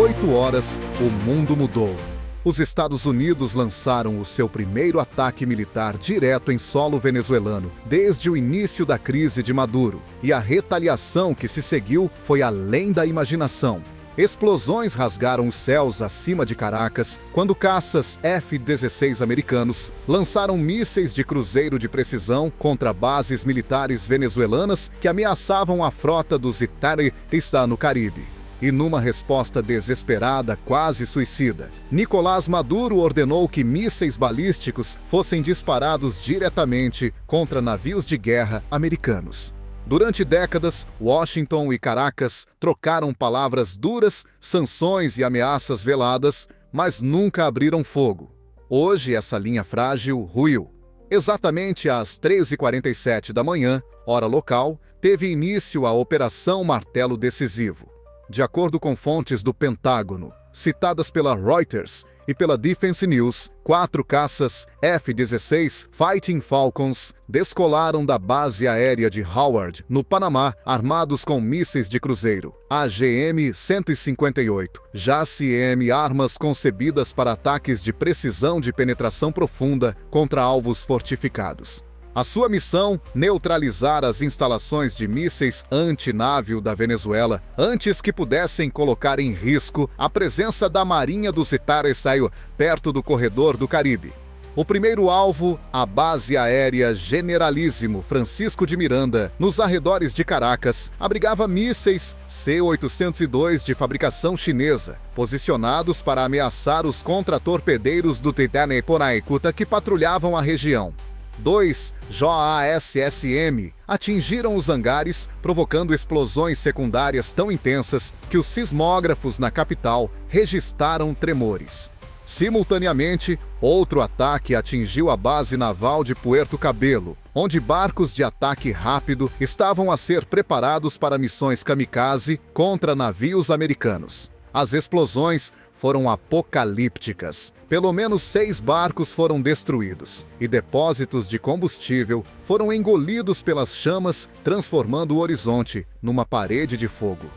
8 horas, o mundo mudou. Os Estados Unidos lançaram o seu primeiro ataque militar direto em solo venezuelano desde o início da crise de Maduro, e a retaliação que se seguiu foi além da imaginação. Explosões rasgaram os céus acima de Caracas quando caças F-16 americanos lançaram mísseis de cruzeiro de precisão contra bases militares venezuelanas que ameaçavam a frota do Zitari que está no Caribe. E numa resposta desesperada, quase suicida, Nicolás Maduro ordenou que mísseis balísticos fossem disparados diretamente contra navios de guerra americanos. Durante décadas, Washington e Caracas trocaram palavras duras, sanções e ameaças veladas, mas nunca abriram fogo. Hoje, essa linha frágil ruiu. Exatamente às 13h47 da manhã, hora local, teve início a Operação Martelo Decisivo. De acordo com fontes do Pentágono, citadas pela Reuters e pela Defense News, 4 caças F-16 Fighting Falcons descolaram da base aérea de Howard, no Panamá, armados com mísseis de cruzeiro, AGM-158, JASSM, armas concebidas para ataques de precisão de penetração profunda contra alvos fortificados. A sua missão, neutralizar as instalações de mísseis antinávio da Venezuela antes que pudessem colocar em risco a presença da Marinha do Zitari-Saio perto do corredor do Caribe. O primeiro alvo, a base aérea Generalíssimo Francisco de Miranda, nos arredores de Caracas, abrigava mísseis C-802 de fabricação chinesa, posicionados para ameaçar os contratorpedeiros do Titane-Ponaikuta que patrulhavam a região. 2 JASSM atingiram os hangares, provocando explosões secundárias tão intensas que os sismógrafos na capital registraram tremores. Simultaneamente, outro ataque atingiu a base naval de Puerto Cabello, onde barcos de ataque rápido estavam a ser preparados para missões kamikaze contra navios americanos. As explosões foram apocalípticas. Pelo menos 6 barcos foram destruídos e depósitos de combustível foram engolidos pelas chamas, transformando o horizonte numa parede de fogo.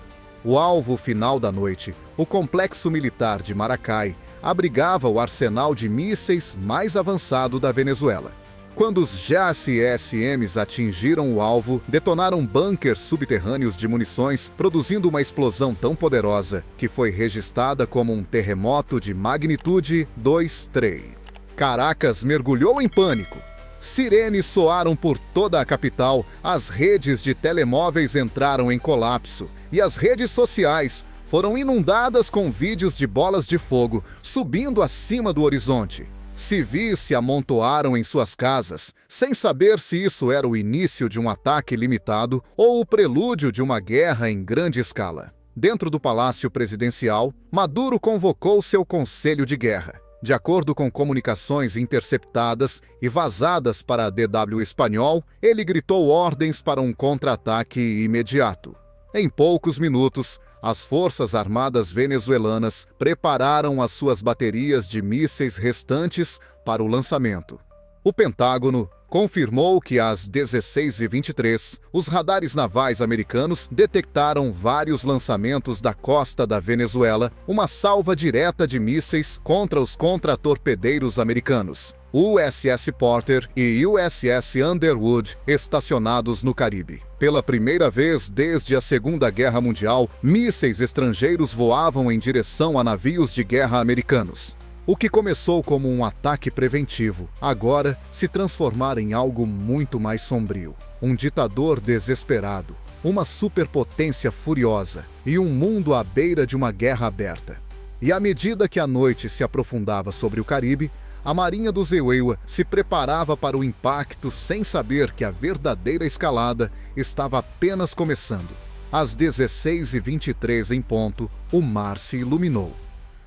O alvo final da noite, o complexo militar de Maracay, abrigava o arsenal de mísseis mais avançado da Venezuela. Quando os JASSMs atingiram o alvo, detonaram bunkers subterrâneos de munições, produzindo uma explosão tão poderosa que foi registrada como um terremoto de magnitude 2,3. Caracas mergulhou em pânico. Sirenes soaram por toda a capital, as redes de telemóveis entraram em colapso e as redes sociais foram inundadas com vídeos de bolas de fogo subindo acima do horizonte. Civis se amontoaram em suas casas, sem saber se isso era o início de um ataque limitado ou o prelúdio de uma guerra em grande escala. Dentro do Palácio Presidencial, Maduro convocou seu Conselho de Guerra. De acordo com comunicações interceptadas e vazadas para a DW Espanhol, ele gritou ordens para um contra-ataque imediato. Em poucos minutos, as Forças Armadas venezuelanas prepararam as suas baterias de mísseis restantes para o lançamento. O Pentágono confirmou que às 16h23, os radares navais americanos detectaram vários lançamentos da costa da Venezuela, uma salva direta de mísseis contra os contratorpedeiros americanos, USS Porter e USS Underwood, estacionados no Caribe. Pela primeira vez desde a Segunda Guerra Mundial, mísseis estrangeiros voavam em direção a navios de guerra americanos. O que começou como um ataque preventivo, agora se transformara em algo muito mais sombrio. Um ditador desesperado, uma superpotência furiosa e um mundo à beira de uma guerra aberta. E à medida que a noite se aprofundava sobre o Caribe, a Marinha do Zeewa se preparava para o impacto sem saber que a verdadeira escalada estava apenas começando. Às 16h23 em ponto, o mar se iluminou.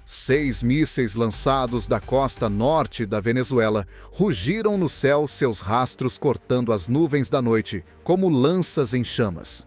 6 mísseis lançados da costa norte da Venezuela rugiram no céu, seus rastros cortando as nuvens da noite como lanças em chamas.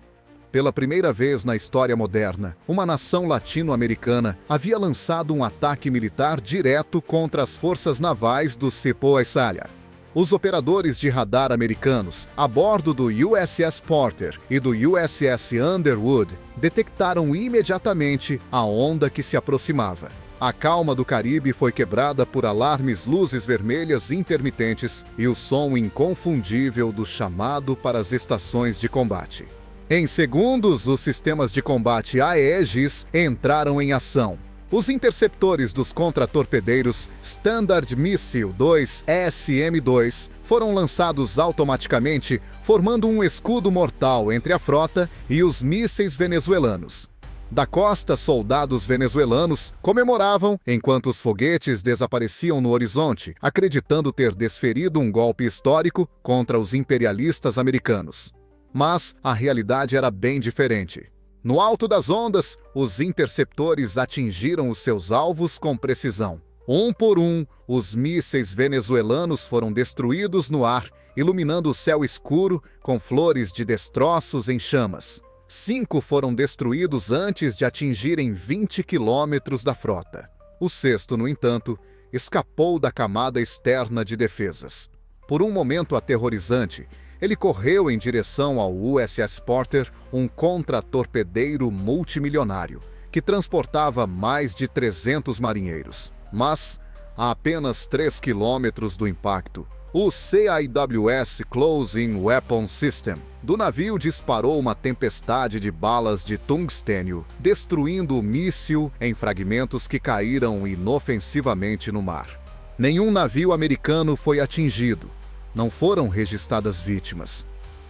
Pela primeira vez na história moderna, uma nação latino-americana havia lançado um ataque militar direto contra as forças navais do Cepoa Isala. Os operadores de radar americanos, a bordo do USS Porter e do USS Underwood, detectaram imediatamente a onda que se aproximava. A calma do Caribe foi quebrada por alarmes luzes vermelhas intermitentes e o som inconfundível do chamado para as estações de combate. Em segundos, os sistemas de combate Aegis entraram em ação. Os interceptores dos contratorpedeiros Standard Missile 2 SM-2 foram lançados automaticamente, formando um escudo mortal entre a frota e os mísseis venezuelanos. Da costa, soldados venezuelanos comemoravam enquanto os foguetes desapareciam no horizonte, acreditando ter desferido um golpe histórico contra os imperialistas americanos. Mas a realidade era bem diferente. No alto das ondas, os interceptores atingiram os seus alvos com precisão. Um por um, os mísseis venezuelanos foram destruídos no ar, iluminando o céu escuro com flores de destroços em chamas. 5 foram destruídos antes de atingirem 20 quilômetros da frota. O sexto, no entanto, escapou da camada externa de defesas. Por um momento aterrorizante, ele correu em direção ao USS Porter, um contratorpedeiro multimilionário, que transportava mais de 300 marinheiros. Mas, a apenas 3 quilômetros do impacto, o CIWS Close-in Weapon System do navio disparou uma tempestade de balas de tungstênio, destruindo o míssil em fragmentos que caíram inofensivamente no mar. Nenhum navio americano foi atingido. Não foram registradas vítimas.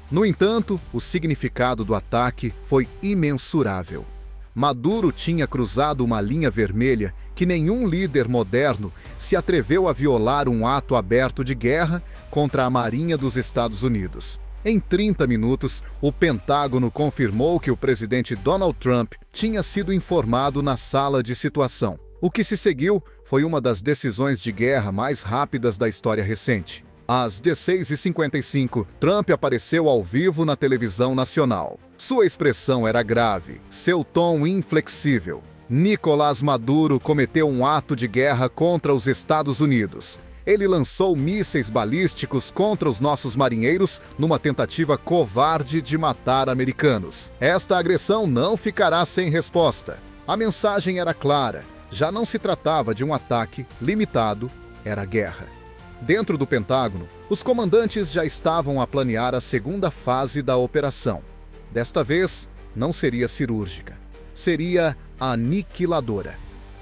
No entanto, o significado do ataque foi imensurável. Maduro tinha cruzado uma linha vermelha que nenhum líder moderno se atreveu a violar um ato aberto de guerra contra a Marinha dos Estados Unidos. Em 30 minutos, o Pentágono confirmou que o presidente Donald Trump tinha sido informado na sala de situação. O que se seguiu foi uma das decisões de guerra mais rápidas da história recente. Às 16h55, Trump apareceu ao vivo na televisão nacional. Sua expressão era grave, seu tom inflexível. Nicolás Maduro cometeu um ato de guerra contra os Estados Unidos. Ele lançou mísseis balísticos contra os nossos marinheiros numa tentativa covarde de matar americanos. Esta agressão não ficará sem resposta. A mensagem era clara. Já não se tratava de um ataque limitado, era guerra. Dentro do Pentágono, os comandantes já estavam a planear a segunda fase da operação. Desta vez, não seria cirúrgica. Seria aniquiladora.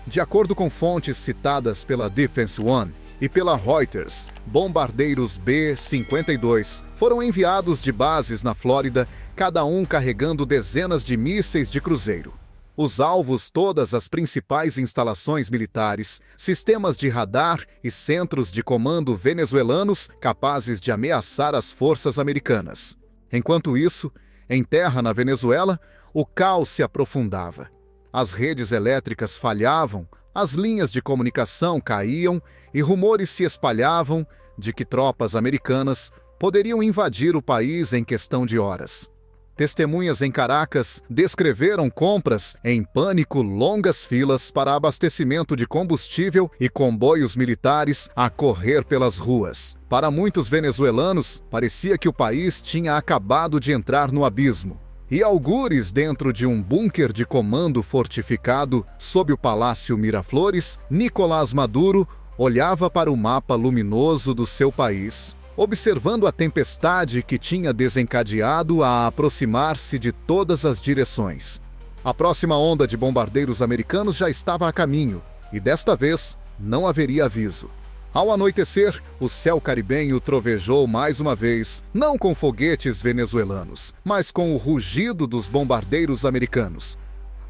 De acordo com fontes citadas pela Defense One e pela Reuters, bombardeiros B-52 foram enviados de bases na Flórida, cada um carregando dezenas de mísseis de cruzeiro. Os alvos, todas as principais instalações militares, sistemas de radar e centros de comando venezuelanos capazes de ameaçar as forças americanas. Enquanto isso, em terra na Venezuela, o caos se aprofundava. As redes elétricas falhavam, as linhas de comunicação caíam e rumores se espalhavam de que tropas americanas poderiam invadir o país em questão de horas. Testemunhas em Caracas descreveram compras em pânico, longas filas para abastecimento de combustível e comboios militares a correr pelas ruas. Para muitos venezuelanos, parecia que o país tinha acabado de entrar no abismo. E algures dentro de um bunker de comando fortificado sob o Palácio Miraflores, Nicolás Maduro olhava para o mapa luminoso do seu país, observando a tempestade que tinha desencadeado a aproximar-se de todas as direções. A próxima onda de bombardeiros americanos já estava a caminho, e desta vez não haveria aviso. Ao anoitecer, o céu caribenho trovejou mais uma vez, não com foguetes venezuelanos, mas com o rugido dos bombardeiros americanos.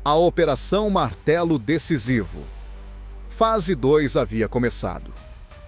A Operação Martelo Decisivo. Fase 2 havia começado.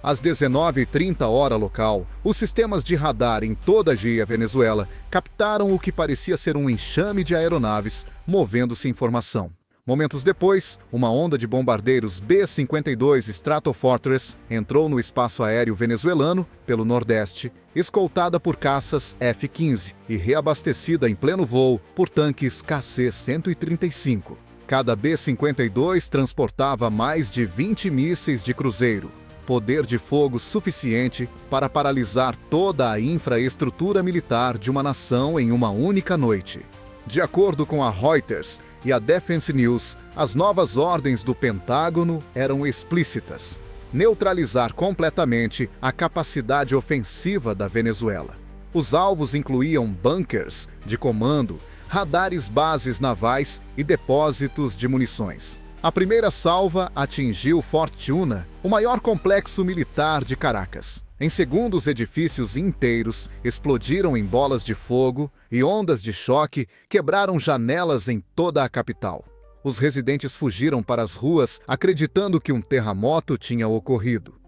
Às 19h30 hora local, os sistemas de radar em toda a GIA Venezuela captaram o que parecia ser um enxame de aeronaves movendo-se em formação. Momentos depois, uma onda de bombardeiros B-52 Stratofortress entrou no espaço aéreo venezuelano pelo Nordeste, escoltada por caças F-15 e reabastecida em pleno voo por tanques KC-135. Cada B-52 transportava mais de 20 mísseis de cruzeiro. poder de fogo suficiente para paralisar toda a infraestrutura militar de uma nação em uma única noite. De acordo com a Reuters e a Defense News, as novas ordens do Pentágono eram explícitas: neutralizar completamente a capacidade ofensiva da Venezuela. Os alvos incluíam bunkers de comando, radares, bases navais e depósitos de munições. A primeira salva atingiu Fortuna, o maior complexo militar de Caracas. Em segundos, edifícios inteiros explodiram em bolas de fogo e ondas de choque quebraram janelas em toda a capital. Os residentes fugiram para as ruas acreditando que um terremoto tinha ocorrido.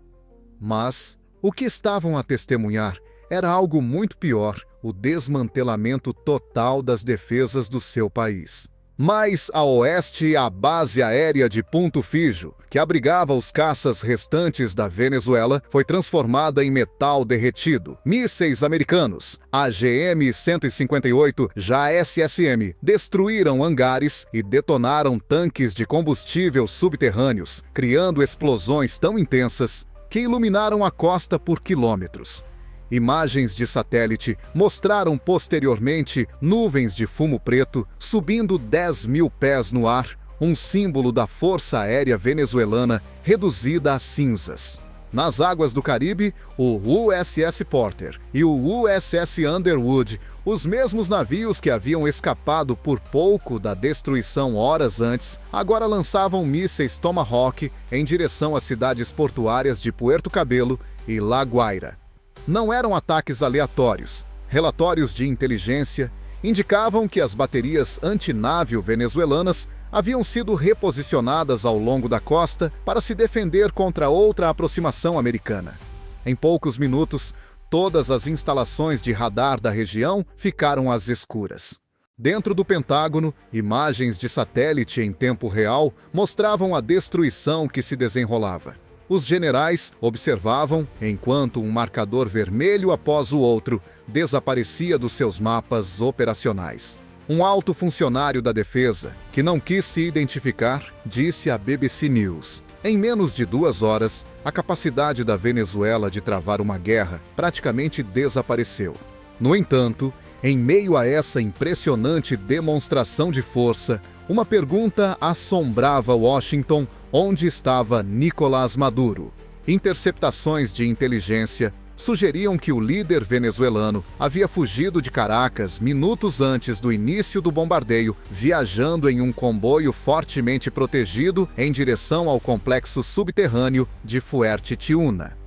Mas o que estavam a testemunhar era algo muito pior: o desmantelamento total das defesas do seu país. Mais a oeste, a base aérea de Punto Fijo, que abrigava os caças restantes da Venezuela, foi transformada em metal derretido. Mísseis americanos, AGM-158, já SSM, destruíram hangares e detonaram tanques de combustível subterrâneos, criando explosões tão intensas que iluminaram a costa por quilômetros. Imagens de satélite mostraram posteriormente nuvens de fumo preto subindo 10.000 pés no ar, um símbolo da Força Aérea Venezuelana reduzida a cinzas. Nas águas do Caribe, o USS Porter e o USS Underwood, os mesmos navios que haviam escapado por pouco da destruição horas antes, agora lançavam mísseis Tomahawk em direção às cidades portuárias de Puerto Cabello e La Guaira. Não eram ataques aleatórios. Relatórios de inteligência indicavam que as baterias antinávio venezuelanas haviam sido reposicionadas ao longo da costa para se defender contra outra aproximação americana. Em poucos minutos, todas as instalações de radar da região ficaram às escuras. Dentro do Pentágono, imagens de satélite em tempo real mostravam a destruição que se desenrolava. Os generais observavam enquanto um marcador vermelho após o outro desaparecia dos seus mapas operacionais. Um alto funcionário da defesa, que não quis se identificar, disse à BBC News: em menos de 2 horas, a capacidade da Venezuela de travar uma guerra praticamente desapareceu. No entanto, em meio a essa impressionante demonstração de força, uma pergunta assombrava Washington: onde estava Nicolás Maduro? Interceptações de inteligência sugeriam que o líder venezuelano havia fugido de Caracas minutos antes do início do bombardeio, viajando em um comboio fortemente protegido em direção ao complexo subterrâneo de Fuerte Tiuna.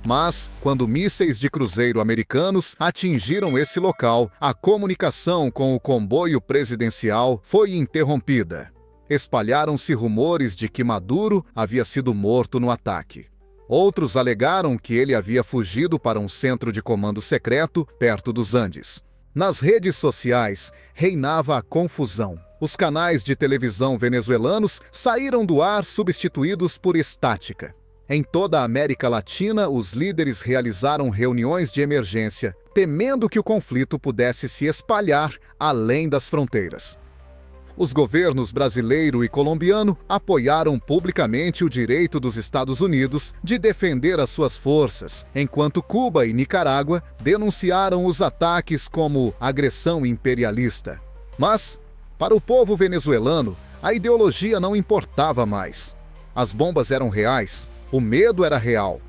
Mas, quando mísseis de cruzeiro americanos atingiram esse local, a comunicação com o comboio presidencial foi interrompida. Espalharam-se rumores de que Maduro havia sido morto no ataque. Outros alegaram que ele havia fugido para um centro de comando secreto perto dos Andes. Nas redes sociais, reinava a confusão. Os canais de televisão venezuelanos saíram do ar substituídos por estática. Em toda a América Latina, os líderes realizaram reuniões de emergência, temendo que o conflito pudesse se espalhar além das fronteiras. Os governos brasileiro e colombiano apoiaram publicamente o direito dos Estados Unidos de defender as suas forças, enquanto Cuba e Nicarágua denunciaram os ataques como agressão imperialista. Mas, para o povo venezuelano, a ideologia não importava mais. As bombas eram reais. O medo era real.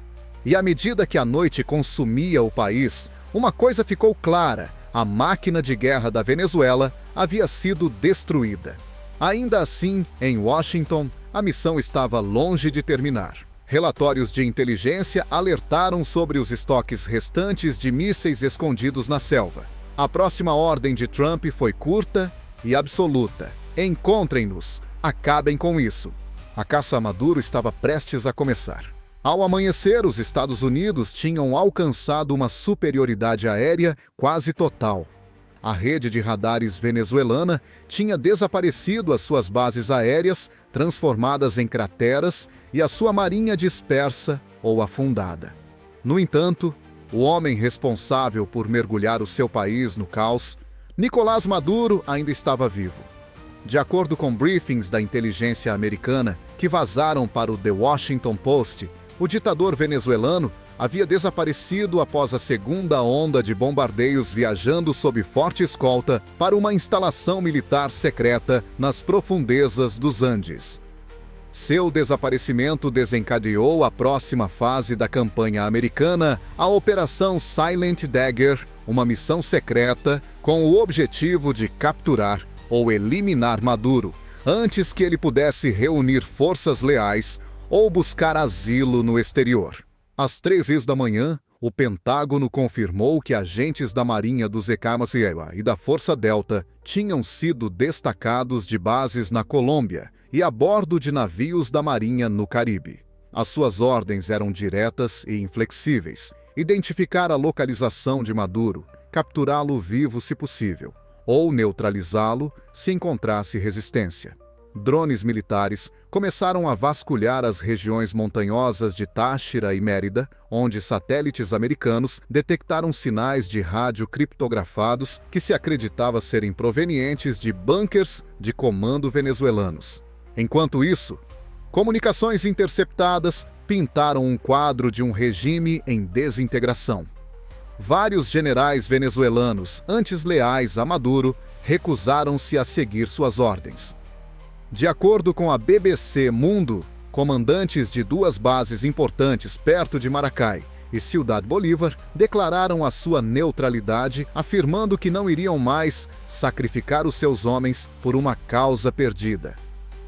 E à medida que a noite consumia o país, uma coisa ficou clara: a máquina de guerra da Venezuela havia sido destruída. Ainda assim, em Washington, a missão estava longe de terminar. Relatórios de inteligência alertaram sobre os estoques restantes de mísseis escondidos na selva. A próxima ordem de Trump foi curta e absoluta: encontrem-nos, acabem com isso. A caça a Maduro estava prestes a começar. Ao amanhecer, os Estados Unidos tinham alcançado uma superioridade aérea quase total. A rede de radares venezuelana tinha desaparecido as suas bases aéreas, transformadas em crateras, e a sua marinha dispersa ou afundada. No entanto, o homem responsável por mergulhar o seu país no caos, Nicolás Maduro, ainda estava vivo. De acordo com briefings da inteligência americana que vazaram para o The Washington Post, O ditador venezuelano havia desaparecido após a segunda onda de bombardeios, viajando sob forte escolta para uma instalação militar secreta nas profundezas dos Andes. Seu desaparecimento desencadeou a próxima fase da campanha americana, a Operação Silent Dagger, uma missão secreta com o objetivo de capturar ou eliminar Maduro, antes que ele pudesse reunir forças leais ou buscar asilo no exterior. Às 3h da manhã, o Pentágono confirmou que agentes da Marinha do Zecamaciewa e da Força Delta tinham sido destacados de bases na Colômbia e a bordo de navios da Marinha no Caribe. As suas ordens eram diretas e inflexíveis: identificar a localização de Maduro, capturá-lo vivo se possível, ou neutralizá-lo se encontrasse resistência. Drones militares começaram a vasculhar as regiões montanhosas de Táchira e Mérida, onde satélites americanos detectaram sinais de rádio criptografados que se acreditava serem provenientes de bunkers de comando venezuelanos. Enquanto isso, comunicações interceptadas pintaram um quadro de um regime em desintegração. Vários generais venezuelanos, antes leais a Maduro, recusaram-se a seguir suas ordens. De acordo com a BBC Mundo, comandantes de duas bases importantes perto de Maracay e Ciudad Bolívar declararam a sua neutralidade, afirmando que não iriam mais sacrificar os seus homens por uma causa perdida.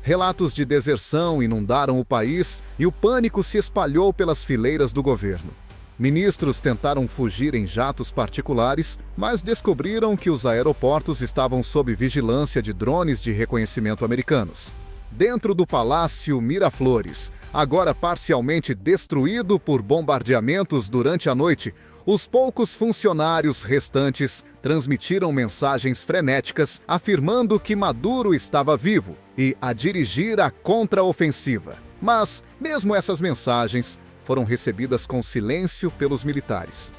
Relatos de deserção inundaram o país e o pânico se espalhou pelas fileiras do governo. Ministros tentaram fugir em jatos particulares, mas descobriram que os aeroportos estavam sob vigilância de drones de reconhecimento americanos. Dentro do Palácio Miraflores, agora parcialmente destruído por bombardeamentos durante a noite, os poucos funcionários restantes transmitiram mensagens frenéticas afirmando que Maduro estava vivo e a dirigir a contraofensiva. Mas, mesmo essas mensagens foram recebidas com silêncio pelos militares.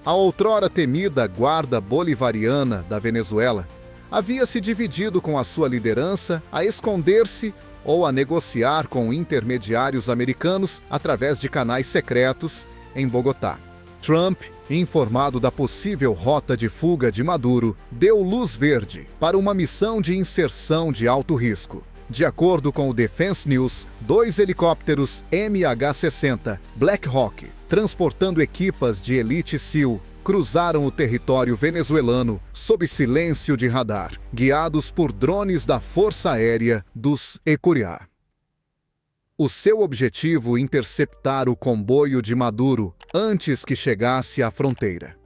A outrora temida Guarda Bolivariana da Venezuela havia se dividido com a sua liderança a esconder-se ou a negociar com intermediários americanos através de canais secretos em Bogotá. Trump, informado da possível rota de fuga de Maduro, deu luz verde para uma missão de inserção de alto risco. De acordo com o Defense News, 2 helicópteros MH-60 Black Hawk, transportando equipas de elite SEAL, cruzaram o território venezuelano sob silêncio de radar, guiados por drones da Força Aérea dos Ecuriá. O seu objetivo: interceptar o comboio de Maduro antes que chegasse à fronteira.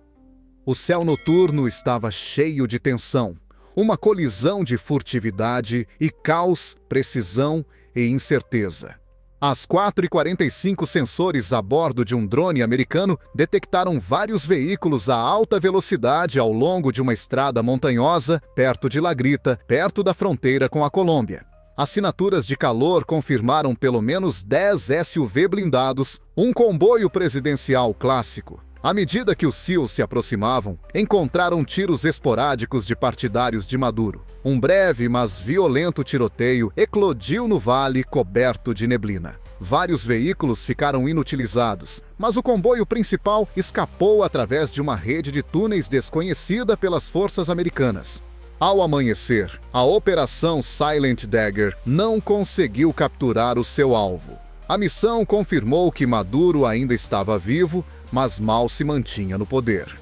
O céu noturno estava cheio de tensão. Uma colisão de furtividade e caos, precisão e incerteza. Às 4h45, sensores a bordo de um drone americano detectaram vários veículos a alta velocidade ao longo de uma estrada montanhosa perto de La Grita, perto da fronteira com a Colômbia. Assinaturas de calor confirmaram pelo menos 10 SUV blindados, um comboio presidencial clássico. À medida que os SEALs se aproximavam, encontraram tiros esporádicos de partidários de Maduro. Um breve, mas violento tiroteio eclodiu no vale coberto de neblina. Vários veículos ficaram inutilizados, mas o comboio principal escapou através de uma rede de túneis desconhecida pelas forças americanas. Ao amanhecer, a Operação Silent Dagger não conseguiu capturar o seu alvo. A missão confirmou que Maduro ainda estava vivo, mas mal se mantinha no poder.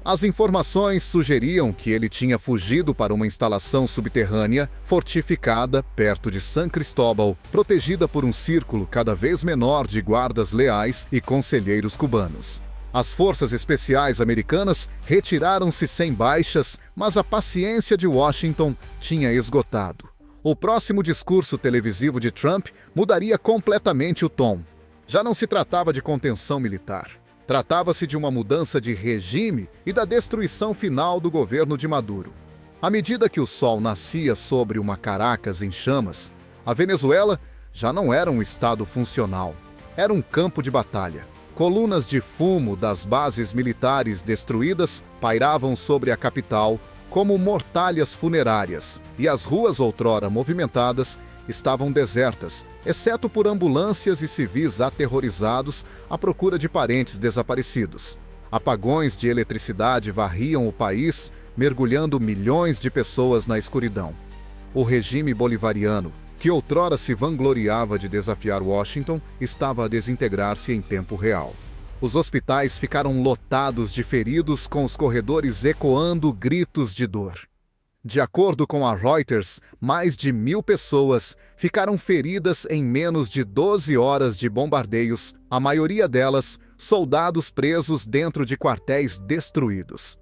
As informações sugeriam que ele tinha fugido para uma instalação subterrânea fortificada perto de San Cristóbal, protegida por um círculo cada vez menor de guardas leais e conselheiros cubanos. As forças especiais americanas retiraram-se sem baixas, mas a paciência de Washington tinha esgotado. O próximo discurso televisivo de Trump mudaria completamente o tom. Já não se tratava de contenção militar. Tratava-se de uma mudança de regime e da destruição final do governo de Maduro. À medida que o sol nascia sobre uma Caracas em chamas, a Venezuela já não era um estado funcional. Era um campo de batalha. Colunas de fumo das bases militares destruídas pairavam sobre a capital como mortalhas funerárias, e as ruas outrora movimentadas estavam desertas, exceto por ambulâncias e civis aterrorizados à procura de parentes desaparecidos. Apagões de eletricidade varriam o país, mergulhando milhões de pessoas na escuridão. O regime bolivariano, que outrora se vangloriava de desafiar Washington, estava a desintegrar-se em tempo real. Os hospitais ficaram lotados de feridos, com os corredores ecoando gritos de dor. De acordo com a Reuters, mais de 1.000 pessoas ficaram feridas em menos de 12 horas de bombardeios, a maioria delas soldados presos dentro de quartéis destruídos.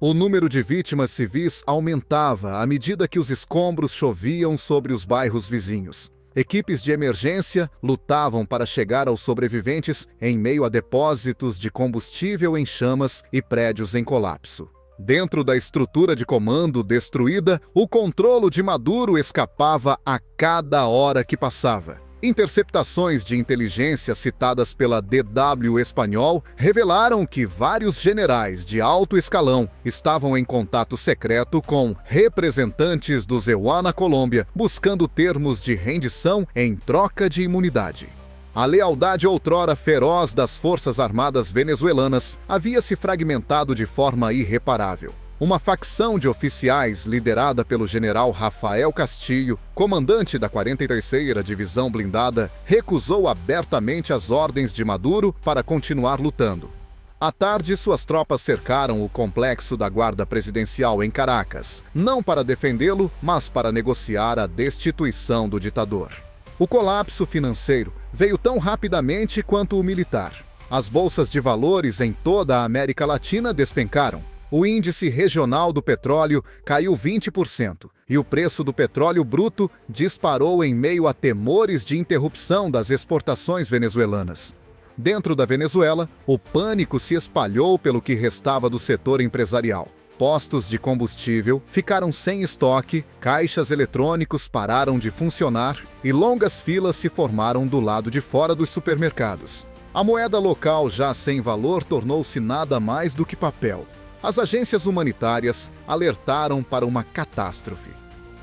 O número de vítimas civis aumentava à medida que os escombros choviam sobre os bairros vizinhos. Equipes de emergência lutavam para chegar aos sobreviventes em meio a depósitos de combustível em chamas e prédios em colapso. Dentro da estrutura de comando destruída, o controle de Maduro escapava a cada hora que passava. Interceptações de inteligência citadas pela DW Espanhol revelaram que vários generais de alto escalão estavam em contato secreto com representantes do EUA na Colômbia, buscando termos de rendição em troca de imunidade. A lealdade outrora feroz das Forças Armadas venezuelanas havia se fragmentado de forma irreparável. Uma facção de oficiais liderada pelo general Rafael Castillo, comandante da 43ª Divisão Blindada, recusou abertamente as ordens de Maduro para continuar lutando. À tarde, suas tropas cercaram o complexo da Guarda Presidencial em Caracas, não para defendê-lo, mas para negociar a destituição do ditador. O colapso financeiro veio tão rapidamente quanto o militar. As bolsas de valores em toda a América Latina despencaram. O índice regional do petróleo caiu 20% e o preço do petróleo bruto disparou em meio a temores de interrupção das exportações venezuelanas. Dentro da Venezuela, o pânico se espalhou pelo que restava do setor empresarial. Postos de combustível ficaram sem estoque, caixas eletrônicos pararam de funcionar e longas filas se formaram do lado de fora dos supermercados. A moeda local, já sem valor, tornou-se nada mais do que papel. As agências humanitárias alertaram para uma catástrofe.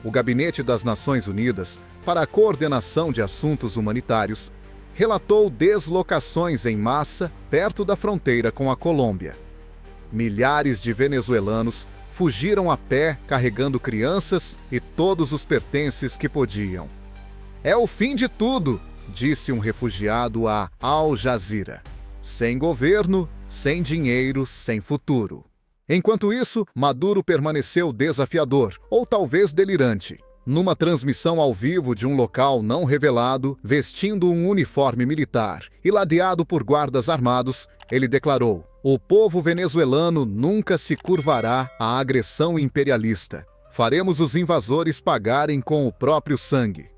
O Gabinete das Nações Unidas para a Coordenação de Assuntos Humanitários relatou deslocações em massa perto da fronteira com a Colômbia. Milhares de venezuelanos fugiram a pé carregando crianças e todos os pertences que podiam. "É o fim de tudo", disse um refugiado a Al Jazeera. "Sem governo, sem dinheiro, sem futuro." Enquanto isso, Maduro permaneceu desafiador, ou talvez delirante. Numa transmissão ao vivo de um local não revelado, vestindo um uniforme militar e ladeado por guardas armados, ele declarou: "O povo venezuelano nunca se curvará à agressão imperialista. Faremos os invasores pagarem com o próprio sangue."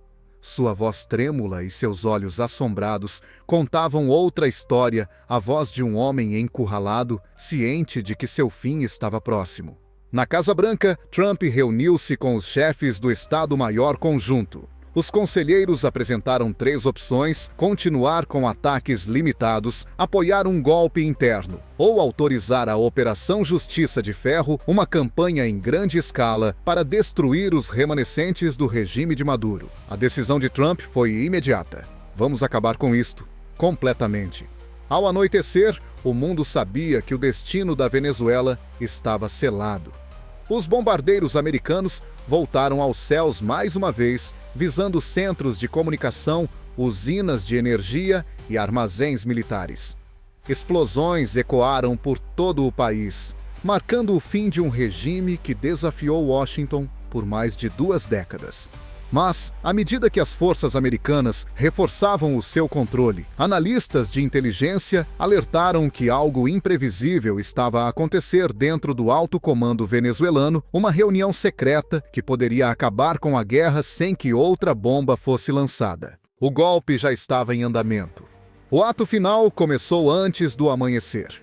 Sua voz trêmula e seus olhos assombrados contavam outra história, a voz de um homem encurralado, ciente de que seu fim estava próximo. Na Casa Branca, Trump reuniu-se com os chefes do Estado-Maior Conjunto. Os conselheiros apresentaram 3 opções: continuar com ataques limitados, apoiar um golpe interno ou autorizar a Operação Justiça de Ferro, uma campanha em grande escala para destruir os remanescentes do regime de Maduro. A decisão de Trump foi imediata: "Vamos acabar com isto, completamente." Ao anoitecer, o mundo sabia que o destino da Venezuela estava selado. Os bombardeiros americanos voltaram aos céus mais uma vez, visando centros de comunicação, usinas de energia e armazéns militares. Explosões ecoaram por todo o país, marcando o fim de um regime que desafiou Washington por mais de 2 décadas. Mas, à medida que as forças americanas reforçavam o seu controle, analistas de inteligência alertaram que algo imprevisível estava a acontecer dentro do alto comando venezuelano, uma reunião secreta que poderia acabar com a guerra sem que outra bomba fosse lançada. O golpe já estava em andamento. O ato final começou antes do amanhecer.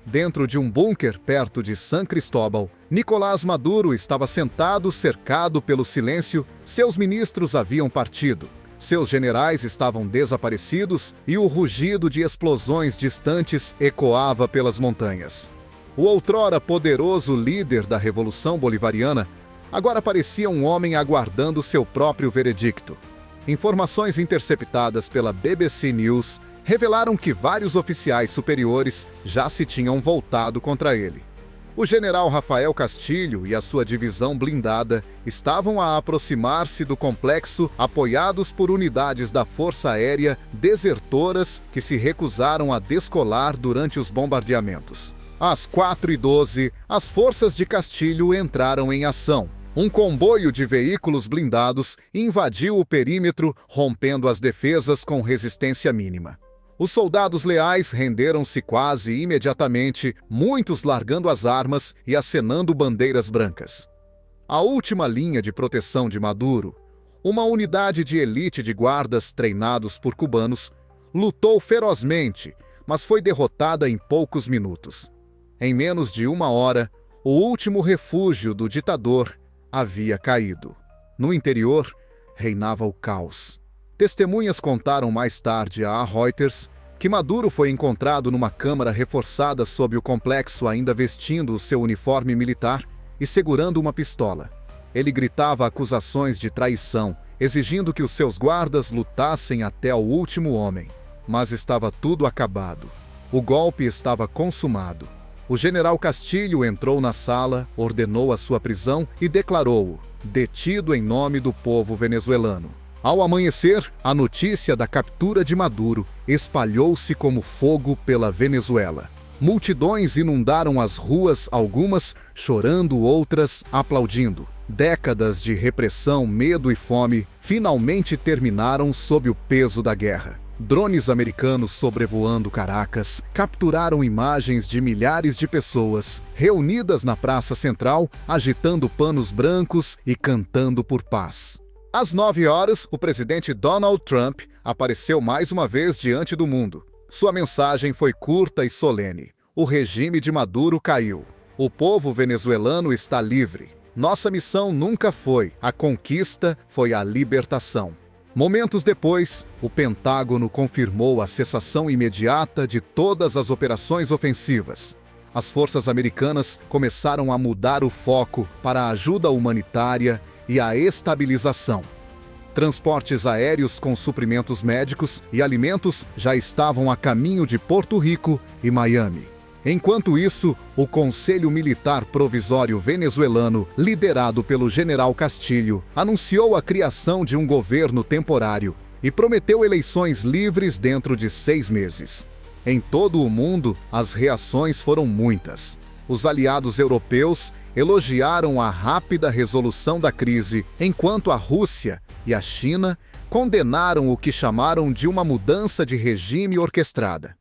Dentro de um bunker perto de San Cristóbal, Nicolás Maduro estava sentado, cercado pelo silêncio. Seus ministros haviam partido, seus generais estavam desaparecidos e o rugido de explosões distantes ecoava pelas montanhas. O outrora poderoso líder da Revolução Bolivariana agora parecia um homem aguardando seu próprio veredicto. Informações interceptadas pela BBC News revelaram que vários oficiais superiores já se tinham voltado contra ele. O general Rafael Castilho e a sua divisão blindada estavam a aproximar-se do complexo, apoiados por unidades da Força Aérea desertoras que se recusaram a descolar durante os bombardeamentos. Às 4h12, as forças de Castilho entraram em ação. Um comboio de veículos blindados invadiu o perímetro, rompendo as defesas com resistência mínima. Os soldados leais renderam-se quase imediatamente, muitos largando as armas e acenando bandeiras brancas. A última linha de proteção de Maduro, uma unidade de elite de guardas treinados por cubanos, lutou ferozmente, mas foi derrotada em poucos minutos. Em menos de uma hora, o último refúgio do ditador havia caído. No interior, reinava o caos. Testemunhas contaram mais tarde à Reuters que Maduro foi encontrado numa câmara reforçada sob o complexo, ainda vestindo o seu uniforme militar e segurando uma pistola. Ele gritava acusações de traição, exigindo que os seus guardas lutassem até o último homem. Mas estava tudo acabado. O golpe estava consumado. O general Castilho entrou na sala, ordenou a sua prisão e declarou-o detido em nome do povo venezuelano. Ao amanhecer, a notícia da captura de Maduro espalhou-se como fogo pela Venezuela. Multidões inundaram as ruas, algumas chorando, outras aplaudindo. Décadas de repressão, medo e fome finalmente terminaram sob o peso da guerra. Drones americanos sobrevoando Caracas capturaram imagens de milhares de pessoas reunidas na Praça Central, agitando panos brancos e cantando por paz. Às 9h, o presidente Donald Trump apareceu mais uma vez diante do mundo. Sua mensagem foi curta e solene. O regime de Maduro caiu. O povo venezuelano está livre. Nossa missão nunca foi a conquista, foi a libertação. Momentos depois, o Pentágono confirmou a cessação imediata de todas as operações ofensivas. As forças americanas começaram a mudar o foco para a ajuda humanitária e a estabilização. Transportes aéreos com suprimentos médicos e alimentos já estavam a caminho de Porto Rico e Miami. Enquanto isso, o Conselho Militar Provisório venezuelano, liderado pelo general Castilho, anunciou a criação de um governo temporário e prometeu eleições livres dentro de 6 meses. Em todo o mundo, as reações foram muitas. Os aliados europeus elogiaram a rápida resolução da crise, enquanto a Rússia e a China condenaram o que chamaram de uma mudança de regime orquestrada.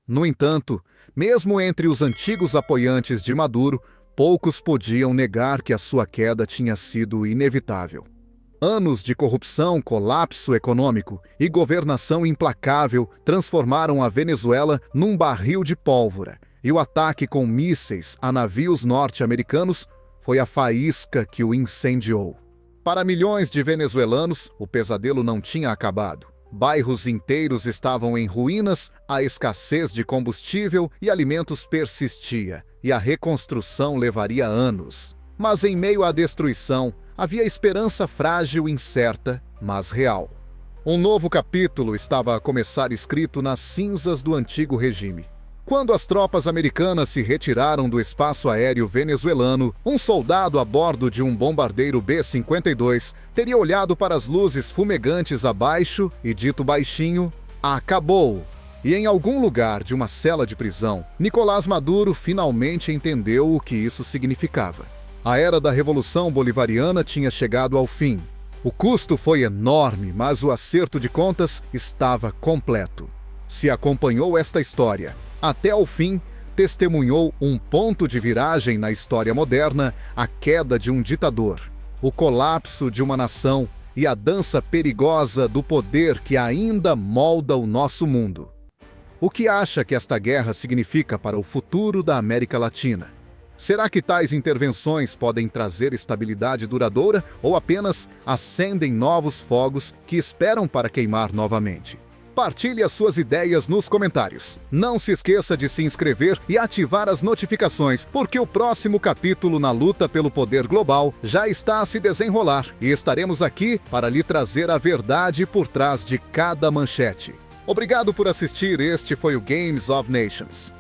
No entanto, mesmo entre os antigos apoiantes de Maduro, poucos podiam negar que a sua queda tinha sido inevitável. Anos de corrupção, colapso econômico e governação implacável transformaram a Venezuela num barril de pólvora, e o ataque com mísseis a navios norte-americanos foi a faísca que o incendiou. Para milhões de venezuelanos, o pesadelo não tinha acabado. Bairros inteiros estavam em ruínas, a escassez de combustível e alimentos persistia, e a reconstrução levaria anos. Mas em meio à destruição, havia esperança frágil, incerta, mas real. Um novo capítulo estava a começar escrito nas cinzas do antigo regime. Quando as tropas americanas se retiraram do espaço aéreo venezuelano, um soldado a bordo de um bombardeiro B-52 teria olhado para as luzes fumegantes abaixo e dito baixinho: "Acabou!" E em algum lugar de uma cela de prisão, Nicolás Maduro finalmente entendeu o que isso significava. A era da Revolução Bolivariana tinha chegado ao fim. O custo foi enorme, mas o acerto de contas estava completo. Se acompanhou esta história até ao fim, testemunhou um ponto de viragem na história moderna, a queda de um ditador, o colapso de uma nação e a dança perigosa do poder que ainda molda o nosso mundo. O que acha que esta guerra significa para o futuro da América Latina? Será que tais intervenções podem trazer estabilidade duradoura ou apenas acendem novos fogos que esperam para queimar novamente? Partilhe as suas ideias nos comentários. Não se esqueça de se inscrever e ativar as notificações, porque o próximo capítulo na luta pelo poder global já está a se desenrolar e estaremos aqui para lhe trazer a verdade por trás de cada manchete. Obrigado por assistir, este foi o Games of Nations.